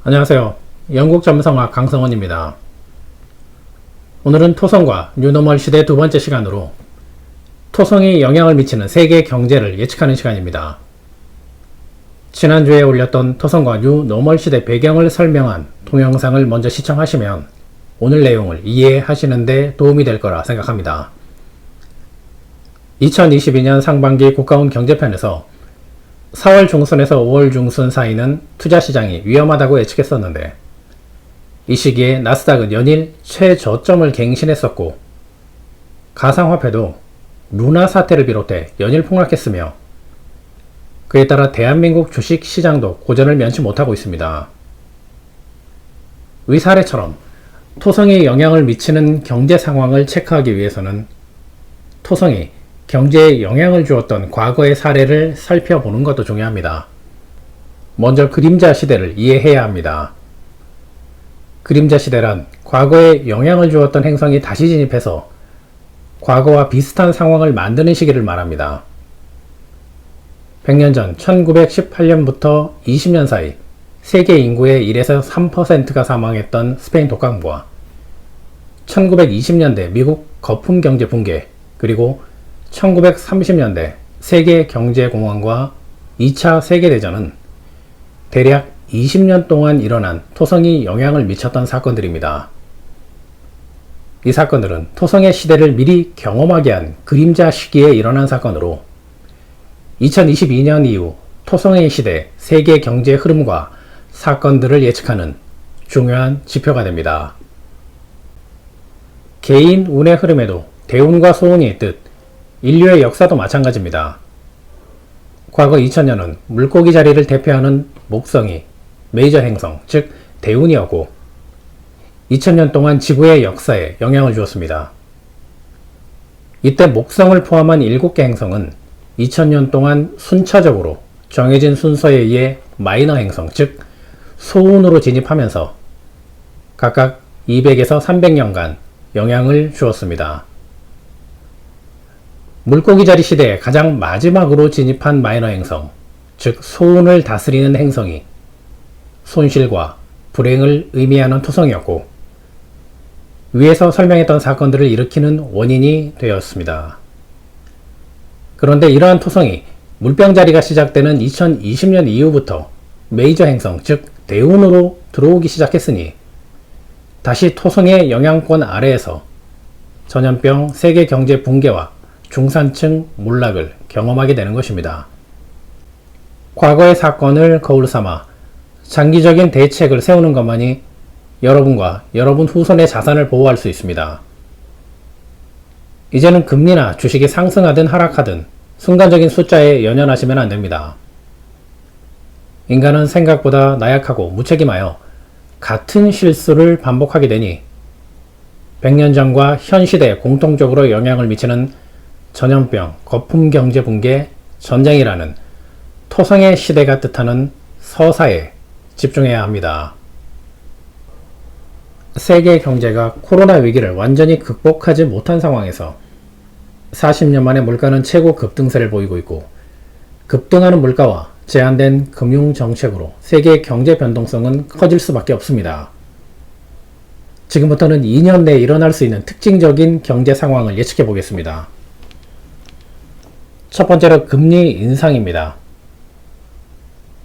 안녕하세요. 영국 전문성악 강성원입니다. 오늘은 토성과 뉴노멀 시대 두 번째 시간으로 토성이 영향을 미치는 세계 경제를 예측하는 시간입니다. 지난주에 올렸던 토성과 뉴노멀 시대 배경을 설명한 동영상을 먼저 시청하시면 오늘 내용을 이해하시는 데 도움이 될 거라 생각합니다. 2022년 상반기 국가운 경제편에서 4월 중순에서 5월 중순 사이는 투자시장이 위험하다고 예측했었는데 이 시기에 나스닥은 연일 최저점을 갱신했었고 가상화폐도 루나 사태를 비롯해 연일 폭락했으며 그에 따라 대한민국 주식시장도 고전을 면치 못하고 있습니다. 위 사례처럼 토성이 영향을 미치는 경제 상황을 체크하기 위해서는 토성이 경제에 영향을 주었던 과거의 사례를 살펴보는 것도 중요합니다. 먼저 그림자 시대를 이해해야 합니다. 그림자 시대란 과거에 영향을 주었던 행성이 다시 진입해서 과거와 비슷한 상황을 만드는 시기를 말합니다. 100년 전 1918년부터 20년 사이 세계 인구의 1에서 3%가 사망했던 스페인 독감과 1920년대 미국 거품 경제 붕괴, 그리고 1930년대 세계 경제공황과 2차 세계대전은 대략 20년 동안 일어난 토성이 영향을 미쳤던 사건들입니다. 이 사건들은 토성의 시대를 미리 경험하게 한 그림자 시기에 일어난 사건으로 2022년 이후 토성의 시대 세계 경제 흐름과 사건들을 예측하는 중요한 지표가 됩니다. 개인 운의 흐름에도 대운과 소운이 있듯 인류의 역사도 마찬가지입니다. 과거 2000년은 물고기 자리를 대표하는 목성이 메이저 행성, 즉 대운이었고 2000년 동안 지구의 역사에 영향을 주었습니다. 이때 목성을 포함한 7개 행성은 2000년 동안 순차적으로 정해진 순서에 의해 마이너 행성, 즉 소운으로 진입하면서 각각 200에서 300년간 영향을 주었습니다. 물고기 자리 시대에 가장 마지막으로 진입한 마이너 행성, 즉 소운을 다스리는 행성이 손실과 불행을 의미하는 토성이었고 위에서 설명했던 사건들을 일으키는 원인이 되었습니다. 그런데 이러한 토성이 물병 자리가 시작되는 2020년 이후부터 메이저 행성, 즉 대운으로 들어오기 시작했으니 다시 토성의 영향권 아래에서 전염병, 세계 경제 붕괴와 중산층 몰락을 경험하게 되는 것입니다. 과거의 사건을 거울 삼아 장기적인 대책을 세우는 것만이 여러분과 여러분 후손의 자산을 보호할 수 있습니다. 이제는 금리나 주식이 상승하든 하락하든 순간적인 숫자에 연연하시면 안됩니다. 인간은 생각보다 나약하고 무책임하여 같은 실수를 반복하게 되니 100년 전과 현 시대에 공통적으로 영향을 미치는 전염병, 거품 경제 붕괴, 전쟁이라는 토성의 시대가 뜻하는 서사에 집중해야 합니다. 세계 경제가 코로나 위기를 완전히 극복하지 못한 상황에서 40년 만에 물가는 최고 급등세를 보이고 있고 급등하는 물가와 제한된 금융 정책으로 세계 경제 변동성은 커질 수밖에 없습니다. 지금부터는 2년 내에 일어날 수 있는 특징적인 경제 상황을 예측해 보겠습니다. 첫 번째로 금리 인상입니다.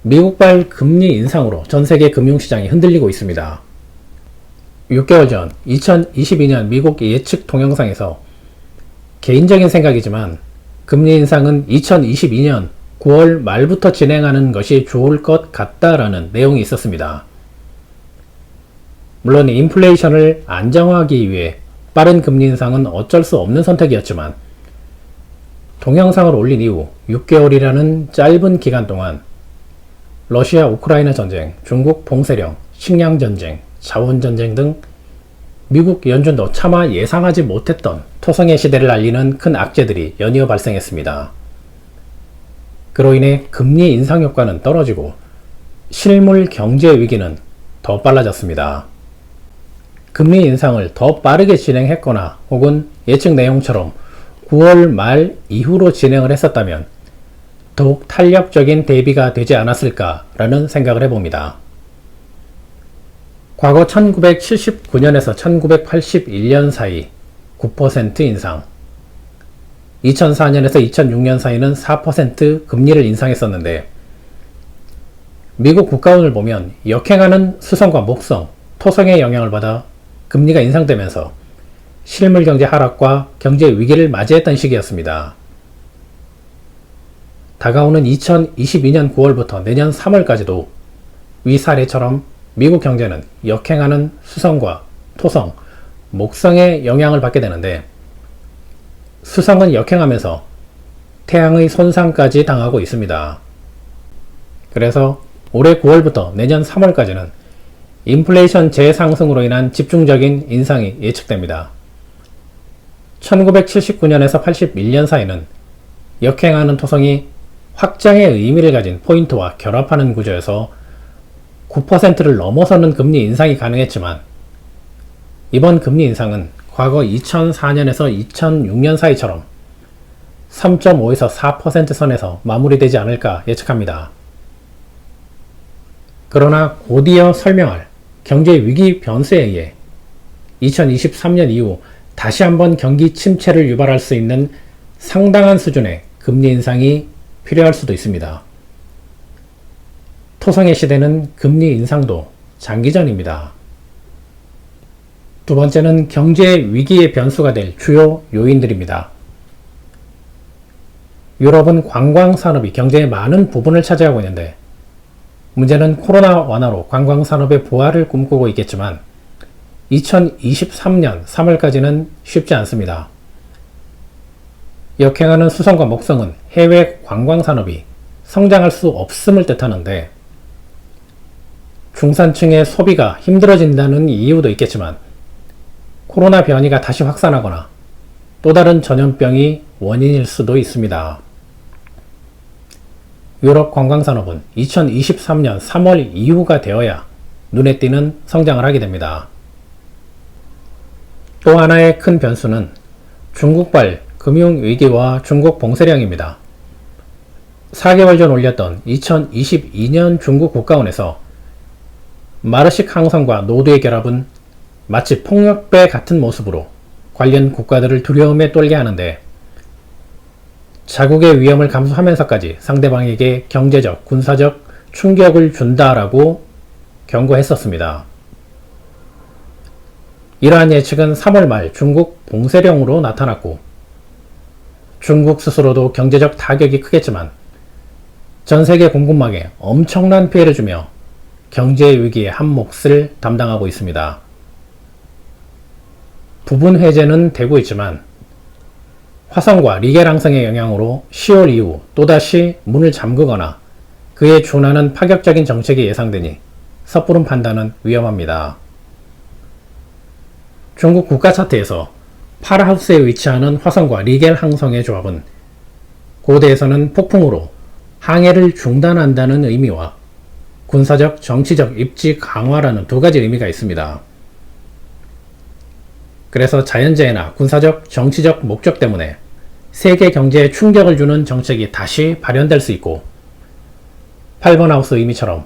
미국발 금리 인상으로 전 세계 금융시장이 흔들리고 있습니다. 6개월 전 2022년 미국 예측 동영상에서 개인적인 생각이지만 금리 인상은 2022년 9월 말부터 진행하는 것이 좋을 것 같다라는 내용이 있었습니다. 물론 인플레이션을 안정화하기 위해 빠른 금리 인상은 어쩔 수 없는 선택이었지만 동영상을 올린 이후 6개월이라는 짧은 기간 동안 러시아 우크라이나 전쟁, 중국 봉쇄령, 식량 전쟁, 자원 전쟁 등 미국 연준도 차마 예상하지 못했던 토성의 시대를 알리는 큰 악재들이 연이어 발생했습니다. 그로 인해 금리 인상 효과는 떨어지고 실물 경제 위기는 더 빨라졌습니다. 금리 인상을 더 빠르게 진행했거나 혹은 예측 내용처럼 9월 말 이후로 진행을 했었다면 더욱 탄력적인 대비가 되지 않았을까라는 생각을 해봅니다. 과거 1979년에서 1981년 사이 9% 인상, 2004년에서 2006년 사이는 4% 금리를 인상했었는데, 미국 국가운을 보면 역행하는 수성과 목성, 토성의 영향을 받아 금리가 인상되면서 실물 경제 하락과 경제 위기를 맞이했던 시기였습니다. 다가오는 2022년 9월부터 내년 3월까지도 위 사례처럼 미국 경제는 역행하는 수성과 토성, 목성의 영향을 받게 되는데, 수성은 역행하면서 태양의 손상까지 당하고 있습니다. 그래서 올해 9월부터 내년 3월까지는 인플레이션 재상승으로 인한 집중적인 인상이 예측됩니다. 1979년에서 81년 사이는 역행하는 토성이 확장의 의미를 가진 포인트와 결합하는 구조여서 9%를 넘어서는 금리 인상이 가능했지만, 이번 금리 인상은 과거 2004년에서 2006년 사이처럼 3.5에서 4% 선에서 마무리되지 않을까 예측합니다. 그러나 곧이어 설명할 경제 위기 변수에 의해 2023년 이후 다시 한번 경기 침체를 유발할 수 있는 상당한 수준의 금리 인상이 필요할 수도 있습니다. 토성의 시대는 금리 인상도 장기전입니다. 두 번째는 경제 위기의 변수가 될 주요 요인들입니다. 유럽은 관광산업이 경제의 많은 부분을 차지하고 있는데, 문제는 코로나 완화로 관광산업의 부활을 꿈꾸고 있겠지만 2023년 3월까지는 쉽지 않습니다. 역행하는 수성과 목성은 해외 관광산업이 성장할 수 없음을 뜻하는데, 중산층의 소비가 힘들어진다는 이유도 있겠지만 코로나 변이가 다시 확산하거나 또 다른 전염병이 원인일 수도 있습니다. 유럽 관광산업은 2023년 3월 이후가 되어야 눈에 띄는 성장을 하게 됩니다. 또 하나의 큰 변수는 중국발 금융위기와 중국 봉쇄령입니다. 4개월 전 올렸던 2022년 중국 국가원에서 마르식 항성과 노드의 결합은 마치 폭력배 같은 모습으로 관련 국가들을 두려움에 떨게 하는데, 자국의 위험을 감수하면서까지 상대방에게 경제적, 군사적 충격을 준다라고 경고했었습니다. 이러한 예측은 3월 말 중국 봉쇄령으로 나타났고, 중국 스스로도 경제적 타격이 크겠지만 전 세계 공급망에 엄청난 피해를 주며 경제 위기의 한 몫을 담당하고 있습니다. 부분 해제는 되고 있지만 화성과 리겔 항성의 영향으로 10월 이후 또다시 문을 잠그거나 그에 준하는 파격적인 정책이 예상되니 섣부른 판단은 위험합니다. 중국 국가 차트에서 파라하우스에 위치하는 화성과 리겔 항성의 조합은 고대에서는 폭풍으로 항해를 중단한다는 의미와 군사적, 정치적 입지 강화라는 두 가지 의미가 있습니다. 그래서 자연재해나 군사적, 정치적 목적 때문에 세계 경제에 충격을 주는 정책이 다시 발현될 수 있고, 8번 하우스 의미처럼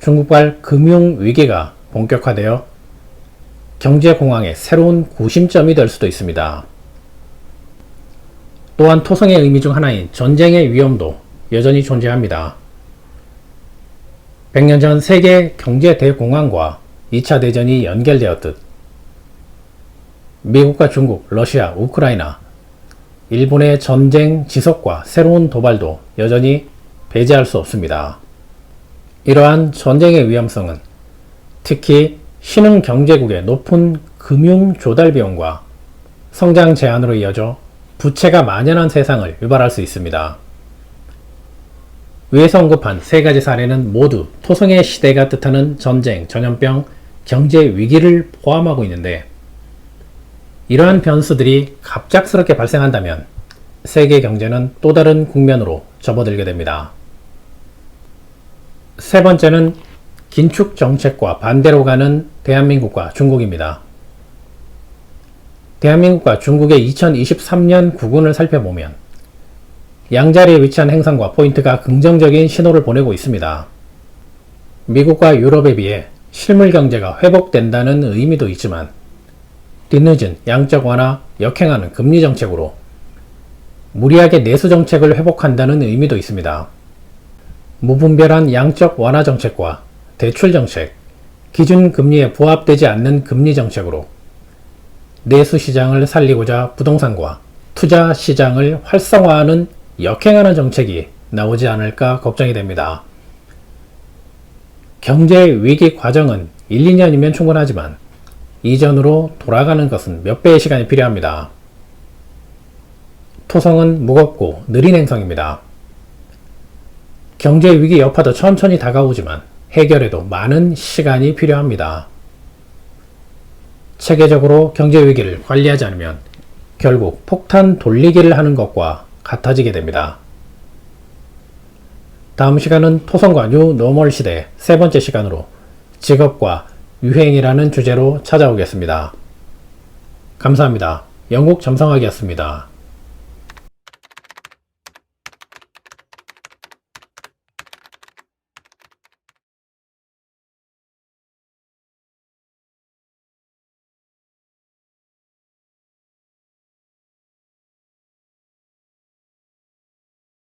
중국발 금융위기가 본격화되어 경제공황의 새로운 구심점이 될 수도 있습니다. 또한 토성의 의미 중 하나인 전쟁의 위험도 여전히 존재합니다. 100년 전 세계 경제 대공황과 2차 대전이 연결되었듯 미국과 중국, 러시아, 우크라이나, 일본의 전쟁 지속과 새로운 도발도 여전히 배제할 수 없습니다. 이러한 전쟁의 위험성은 특히 신흥 경제국의 높은 금융 조달 비용과 성장 제한으로 이어져 부채가 만연한 세상을 유발할 수 있습니다. 위에서 언급한 세 가지 사례는 모두 토성의 시대가 뜻하는 전쟁, 전염병, 경제 위기를 포함하고 있는데, 이러한 변수들이 갑작스럽게 발생한다면 세계 경제는 또 다른 국면으로 접어들게 됩니다. 세 번째는 긴축 정책과 반대로 가는 대한민국과 중국입니다. 대한민국과 중국의 2023년 국운을 살펴보면 양자리에 위치한 행성과 포인트가 긍정적인 신호를 보내고 있습니다. 미국과 유럽에 비해 실물 경제가 회복된다는 의미도 있지만 뒤늦은 양적 완화, 역행하는 금리 정책으로 무리하게 내수 정책을 회복한다는 의미도 있습니다. 무분별한 양적 완화 정책과 대출 정책, 기준 금리에 부합되지 않는 금리 정책으로 내수 시장을 살리고자 부동산과 투자 시장을 활성화하는 역행하는 정책이 나오지 않을까 걱정이 됩니다. 경제 위기 과정은 1, 2년이면 충분하지만 이전으로 돌아가는 것은 몇 배의 시간이 필요합니다. 토성은 무겁고 느린 행성입니다. 경제 위기 여파도 천천히 다가오지만 해결에도 많은 시간이 필요합니다. 체계적으로 경제 위기를 관리하지 않으면 결국 폭탄 돌리기를 하는 것과 같아지게 됩니다. 다음 시간은 토성과 뉴 노멀 시대 세 번째 시간으로 직업과 유행이라는 주제로 찾아오겠습니다. 감사합니다. 영국 점성학이었습니다.